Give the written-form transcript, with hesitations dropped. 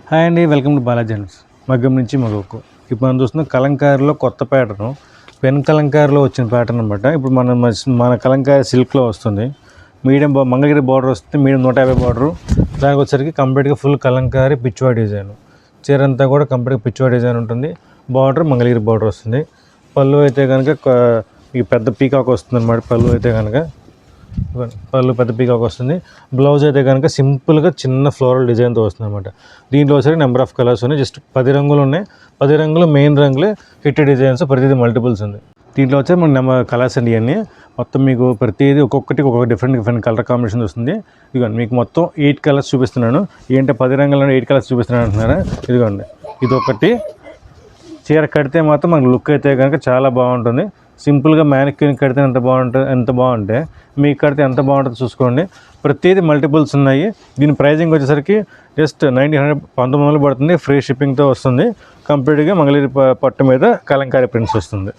Hi అండి, welcome to Balaji hands. మగ్గం నుంచి మగవకు. ఇప్పుడు మనం చూస్తున్నాం కలంకారీలో కొత్త ప్యాటర్న్, పెన్ కలంకారీలో వచ్చిన ప్యాటర్న్ అనమాట. ఇప్పుడు మన కలంకారీ సిల్క్లో వస్తుంది. మీడియం మంగళగిరి బార్డర్ వస్తుంది, మీడియం 150 బార్డరు. దానికి వచ్చేసరికి కంప్లీట్గా ఫుల్ కలంకారీ పిచ్చువా డిజైన్. చీర అంతా కూడా కంప్లీట్గా పిచ్చువా డిజైన్ ఉంటుంది. బార్డర్ మంగళగిరి బార్డర్ వస్తుంది. పళ్ళు అయితే కనుక ఈ పెద్ద పీకాక్ వస్తుంది అనమాట. పళ్ళు అయితే కనుక పెద్ద పీకాక్ వస్తుంది. బ్లౌజ్ అయితే కనుక సింపుల్గా చిన్న ఫ్లోరల్ డిజైన్తో వస్తుంది అనమాట. దీంట్లో వచ్చేసరికి నెంబర్ ఆఫ్ కలర్స్ ఉన్నాయి. జస్ట్ 10 రంగులు ఉన్నాయి. 10 రంగులు మెయిన్ రంగులే హిట్ డిజైన్స్, ప్రతిదీ మల్టిపుల్స్ ఉంది. దీంట్లో వచ్చే మన కలర్స్ అండి ఇవన్నీ. మొత్తం మీకు ప్రతిదీ ఒక్కొక్కటి డిఫరెంట్ కలర్ కాంబినేషన్ వస్తుంది. ఇదిగోండి మీకు మొత్తం 8 కలర్స్ చూపిస్తున్నాను. ఏంటంటే 10 రంగుల్లో 8 కలర్స్ చూపిస్తున్నాను అంటున్నారా? ఇదిగోండి ఇదొకటి. చీర కడితే మాత్రం మనకు లుక్ అయితే కనుక చాలా బాగుంటుంది. సింపుల్గా మ్యానిక్యూర్ కడితే ఎంత బాగుంటే మీకు కడితే ఎంత బాగుంటుందో చూసుకోండి. ప్రతిదీ మల్టిపుల్స్ ఉన్నాయి. దీని ప్రైజింగ్ వచ్చేసరికి జస్ట్ 1900 పడుతుంది. ఫ్రీ షిప్పింగ్తో వస్తుంది. కంప్లీట్గా మంగళగిరి పట్టు మీద కలంకారీ ప్రింట్స్ వస్తుంది.